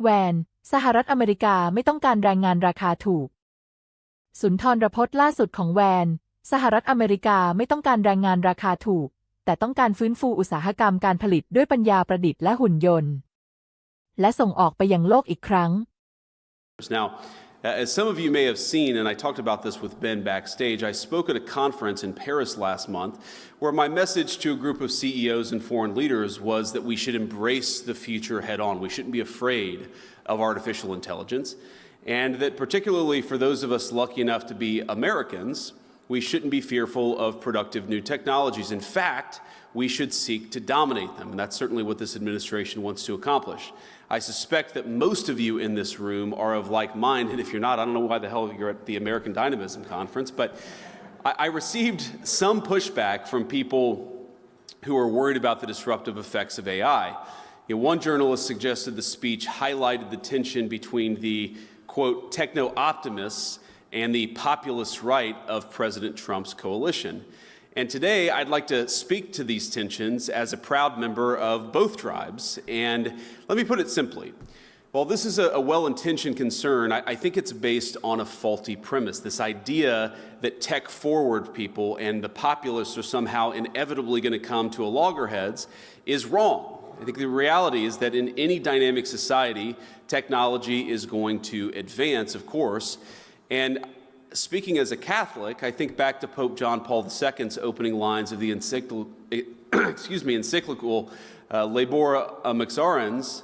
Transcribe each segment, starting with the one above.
แวนสหรัฐอเมริกาไม่ต้องการแรงงานราคาถูกสุนทรพจน์ล่าสุดของแวนสหรัฐอเมริกาไม่ต้องการแรงงานราคาถูกแต่ต้องการฟื้นฟูอุตสาหกรรมการผลิตด้วยปัญญาประดิษฐ์และหุ่นยนต์และส่งออกไปยังโลกอีกครั้ง Now, as some of you may have seen, and I talked about this with Ben backstage, I spoke at a conference in Paris last month where my message to a group of CEOs and foreign leaders was that we should embrace the future head on. We shouldn't be afraid of artificial intelligence, and that particularly for those of us lucky enough to be Americans, we shouldn't be fearful of productive new technologies. In fact, we should seek to dominate them, and that's certainly what this administration wants to accomplish. I suspect that most of you in this room are of like mind, and if you're not, I don't know why the hell you're at the American Dynamism Conference, but I received some pushback from people who are worried about the disruptive effects of AI. One journalist suggested the speech highlighted the tension between the, quote, techno-optimists and the populist right of President Trump's coalition. And today, I'd like to speak to these tensions as a proud member of both tribes. And let me put it simply. While this is a well-intentioned concern, I think it's based on a faulty premise. This idea that tech-forward people and the populists are somehow inevitably going to come to a loggerheads is wrong. I think the reality is that in any dynamic society, technology is going to advance, of course. And speaking as a Catholic, I think back to Pope John Paul II's opening lines of the encyclical Labor Amixarens,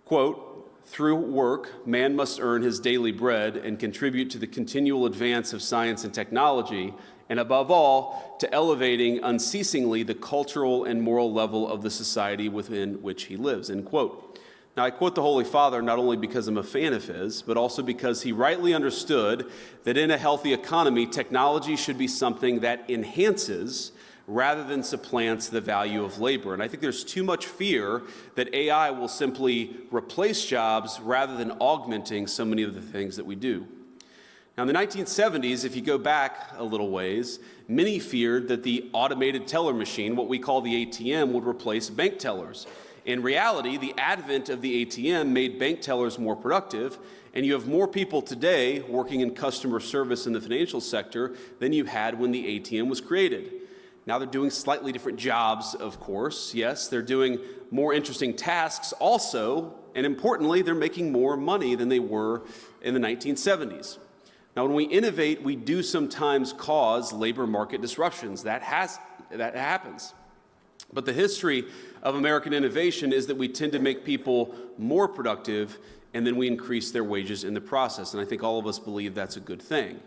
quote, "Through work, man must earn his daily bread and contribute to the continual advance of science and technology, and above all, to elevating unceasingly the cultural and moral level of the society within which he lives," end quote. Now, I quote the Holy Father not only because I'm a fan of his, but also because he rightly understood that in a healthy economy, technology should be something that enhances rather than supplants the value of labor. And I think there's too much fear that AI will simply replace jobs rather than augmenting so many of the things that we do. Now, in the 1970s, if you go back a little ways, many feared that the automated teller machine, what we call the ATM, would replace bank tellers. In reality, the advent of the ATM made bank tellers more productive, and you have more people today working in customer service in the financial sector than you had when the ATM was created. Now they're doing slightly different jobs, of course. Yes, they're doing more interesting tasks also, and importantly, they're making more money than they were in the 1970s. Now, when we innovate, we do sometimes cause labor market disruptions. That happens. But the history of American innovation is that we tend to make people more productive, and then we increase their wages in the process. And I think all of us believe that's a good thing.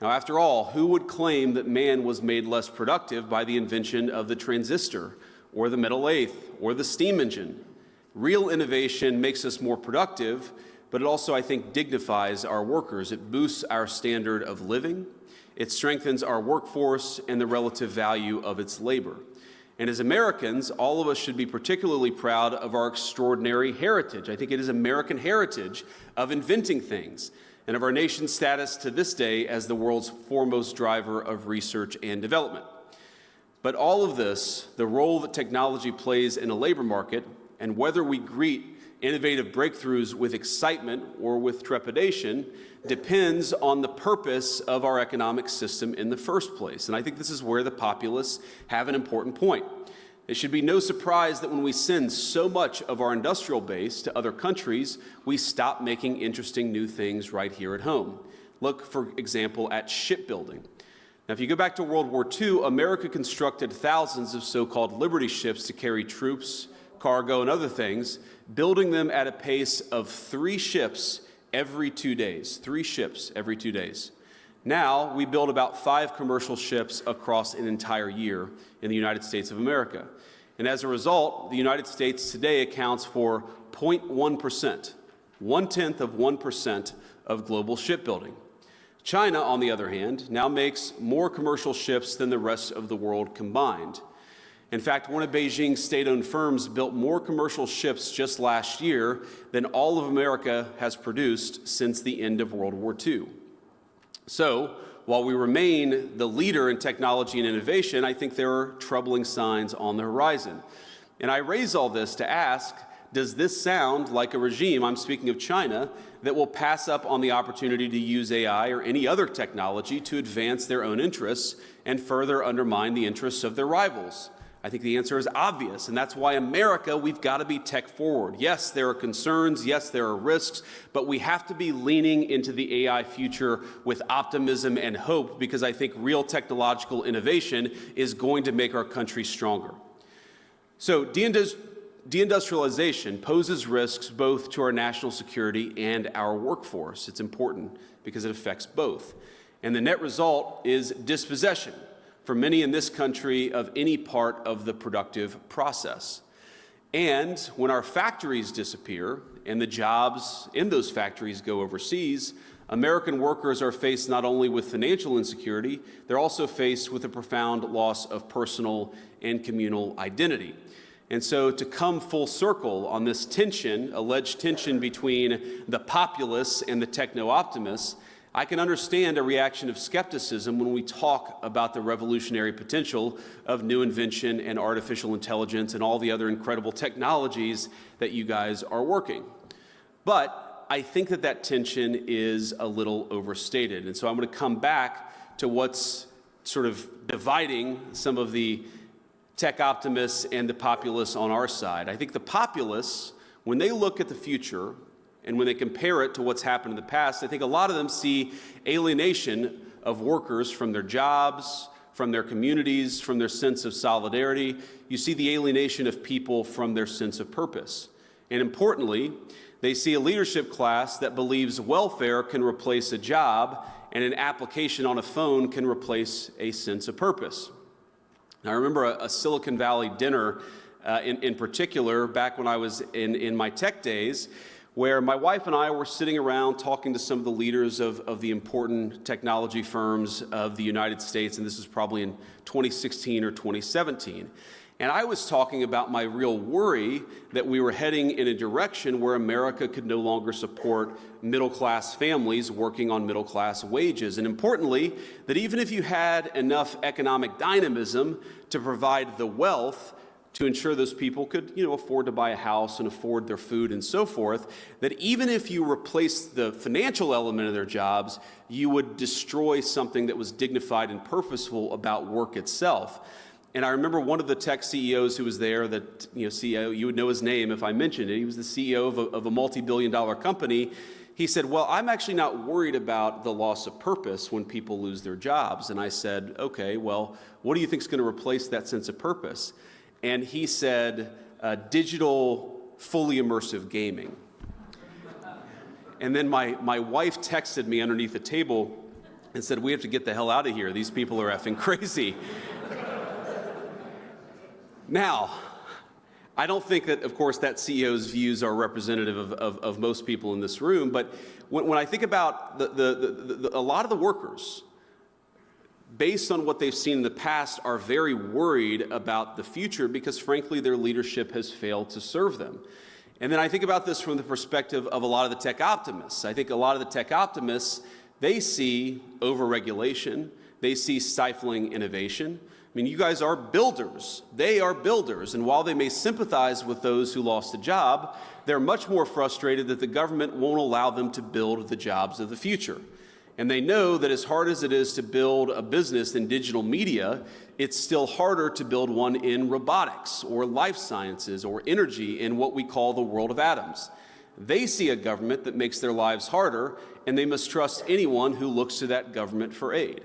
Now, after all, who would claim that man was made less productive by the invention of the transistor, or the metal lathe, or the steam engine? Real innovation makes us more productive, but it also, I think, dignifies our workers. It boosts our standard of living. It strengthens our workforce and the relative value of its labor. And as Americans, all of us should be particularly proud of our extraordinary heritage. I think it is American heritage of inventing things and of our nation's status to this day as the world's foremost driver of research and development. But all of this, the role that technology plays in a labor market, and whether we greet innovative breakthroughs with excitement or with trepidation, depends on the purpose of our economic system in the first place. And I think this is where the populists have an important point. It should be no surprise that when we send so much of our industrial base to other countries, we stop making interesting new things right here at home. Look, for example, at shipbuilding. Now, if you go back to World War II, America constructed thousands of so-called Liberty ships to carry troops, cargo, and other things, building them at a pace of 3 ships every 2 days. 3 ships every 2 days. Now, we build about 5 commercial ships across an entire year in the United States of America. And as a result, the United States today accounts for 0.1%, 1/10 of 1% of global shipbuilding. China, on the other hand, now makes more commercial ships than the rest of the world combined. In fact, one of Beijing's state-owned firms built more commercial ships just last year than all of America has produced since the end of World War II. So, while we remain the leader in technology and innovation, I think there are troubling signs on the horizon. And I raise all this to ask, does this sound like a regime, I'm speaking of China, that will pass up on the opportunity to use AI or any other technology to advance their own interests and further undermine the interests of their rivals? I think the answer is obvious, and that's why America, we've got to be tech forward. Yes, there are concerns, yes, there are risks, but we have to be leaning into the AI future with optimism and hope, because I think real technological innovation is going to make our country stronger. So deindustrialization poses risks both to our national security and our workforce. It's important because it affects both. And the net result is dispossession for many in this country of any part of the productive process. And when our factories disappear and the jobs in those factories go overseas, American workers are faced not only with financial insecurity, they're also faced with a profound loss of personal and communal identity. And so to come full circle on this tension, alleged tension between the populace and the techno-optimists, I can understand a reaction of skepticism when we talk about the revolutionary potential of new invention and artificial intelligence and all the other incredible technologies that you guys are working. But I think that that tension is a little overstated. And so I'm going to come back to what's sort of dividing some of the tech optimists and the populists on our side. I think the populists, when they look at the future, and when they compare it to what's happened in the past, I think a lot of them see alienation of workers from their jobs, from their communities, from their sense of solidarity. You see the alienation of people from their sense of purpose. And importantly, they see a leadership class that believes welfare can replace a job and an application on a phone can replace a sense of purpose. Now, I remember a Silicon Valley dinner in particular back when I was in my tech days, where my wife and I were sitting around talking to some of the leaders of the important technology firms of the United States, and this was probably in 2016 or 2017. And I was talking about my real worry that we were heading in a direction where America could no longer support middle-class families working on middle-class wages. And importantly, that even if you had enough economic dynamism to provide the wealth to ensure those people could, afford to buy a house and afford their food and so forth, that even if you replaced the financial element of their jobs, you would destroy something that was dignified and purposeful about work itself. And I remember one of the tech CEOs who was there, that CEO, you would know his name if I mentioned it. He was the CEO of a multi-billion-dollar company. He said, well, I'm actually not worried about the loss of purpose when people lose their jobs. And I said, okay, well, what do you think is going to replace that sense of purpose? And he said, digital, fully immersive gaming. And then my wife texted me underneath the table and said, we have to get the hell out of here. These people are effing crazy. Now, I don't think that, of course, that CEO's views are representative of most people in this room, but when I think about a lot of the workers, based on what they've seen in the past, are very worried about the future because, frankly, their leadership has failed to serve them. And then I think about this from the perspective of a lot of the tech optimists. I think a lot of the tech optimists, they see overregulation, they see stifling innovation. I mean, you guys are builders. They are builders. And while they may sympathize with those who lost a job, they're much more frustrated that the government won't allow them to build the jobs of the future. And they know that as hard as it is to build a business in digital media, it's still harder to build one in robotics or life sciences or energy in what we call the world of atoms. They see a government that makes their lives harder, and they must trust anyone who looks to that government for aid.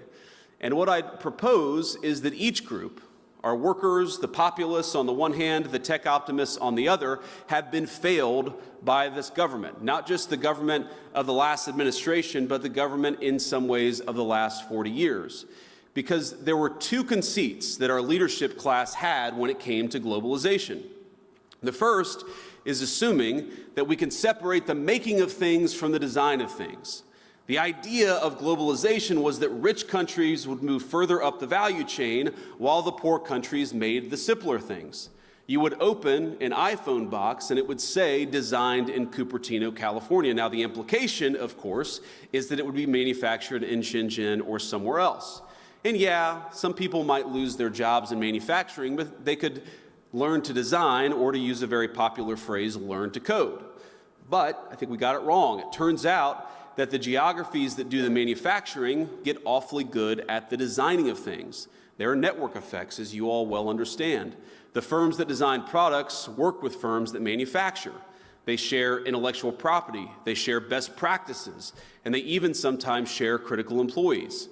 And what I'd propose is that each group, our workers, the populists on the one hand, the tech optimists on the other, have been failed by this government. Not just the government of the last administration, but the government in some ways of the last 40 years. Because there were two conceits that our leadership class had when it came to globalization. The first is assuming that we can separate the making of things from the design of things. The idea of globalization was that rich countries would move further up the value chain while the poor countries made the simpler things. You would open an iPhone box and it would say designed in Cupertino, California. Now the implication, of course, is that it would be manufactured in Shenzhen or somewhere else. And yeah, some people might lose their jobs in manufacturing, but they could learn to design, or to use a very popular phrase, learn to code. But I think we got it wrong. It turns out that the geographies that do the manufacturing get awfully good at the designing of things. There are network effects, as you all well understand. The firms that design products work with firms that manufacture. They share intellectual property, they share best practices, and they even sometimes share critical employees.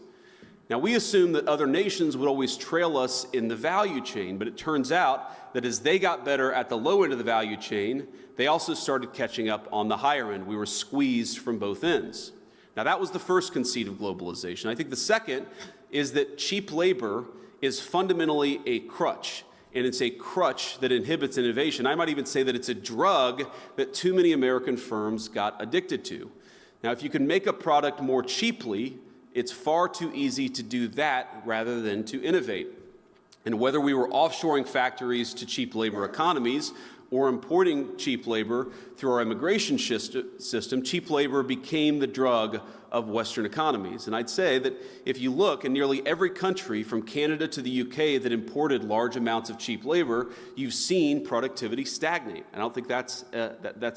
Now, we assume that other nations would always trail us in the value chain, but it turns out that as they got better at the low end of the value chain, they also started catching up on the higher end. We were squeezed from both ends. Now, that was the first conceit of globalization. I think the second is that cheap labor is fundamentally a crutch, and it's a crutch that inhibits innovation. I might even say that it's a drug that too many American firms got addicted to. Now, if you can make a product more cheaply, it's far too easy to do that rather than to innovate. And whether we were offshoring factories to cheap labor economies or importing cheap labor through our immigration system, cheap labor became the drug of Western economies. And I'd say that if you look in nearly every country from Canada to the UK that imported large amounts of cheap labor, you've seen productivity stagnate. I don't think that's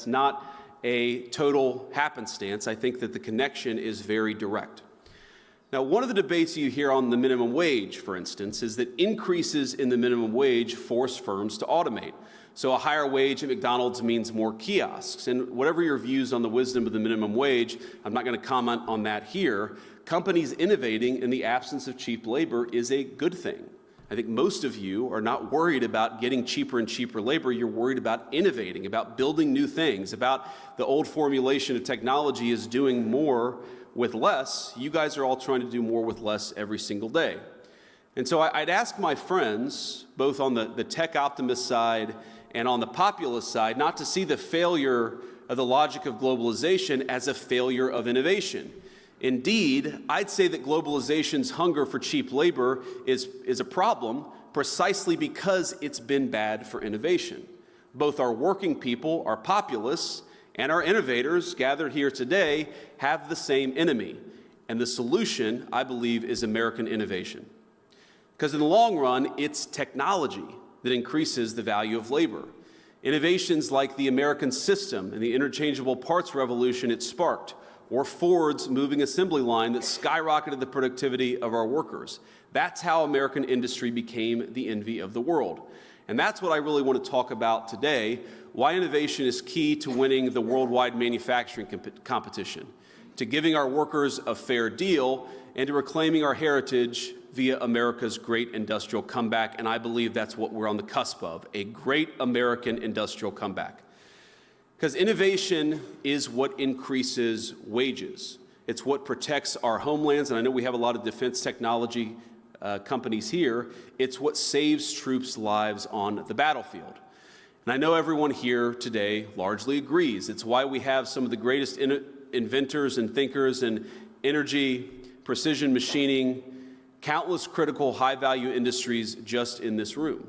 not a total happenstance. I think that the connection is very direct. Now, one of the debates you hear on the minimum wage, for instance, is that increases in the minimum wage force firms to automate. So a higher wage at McDonald's means more kiosks. And whatever your views on the wisdom of the minimum wage, I'm not going to comment on that here. Companies innovating in the absence of cheap labor is a good thing. I think most of you are not worried about getting cheaper and cheaper labor. You're worried about innovating, about building new things, about the old formulation of technology is doing more with less. You guys are all trying to do more with less every single day. And so I'd ask my friends, both on the tech optimist side and on the populist side, not to see the failure of the logic of globalization as a failure of innovation. Indeed, I'd say that globalization's hunger for cheap labor is a problem precisely because it's been bad for innovation. Both our working people, our populists, and our innovators gathered here today have the same enemy. And the solution, I believe, is American innovation. Because in the long run, it's technology that increases the value of labor. Innovations like the American system and the interchangeable parts revolution it sparked, or Ford's moving assembly line that skyrocketed the productivity of our workers. That's how American industry became the envy of the world. And that's what I really want to talk about today, why innovation is key to winning the worldwide manufacturing competition, to giving our workers a fair deal, and to reclaiming our heritage via America's great industrial comeback. And I believe that's what we're on the cusp of, a great American industrial comeback. Because innovation is what increases wages. It's what protects our homelands, and I know we have a lot of defense technology companies here. It's what saves troops' lives on the battlefield. And I know everyone here today largely agrees. It's why we have some of the greatest inventors and thinkers in energy, precision machining, countless critical high-value industries just in this room.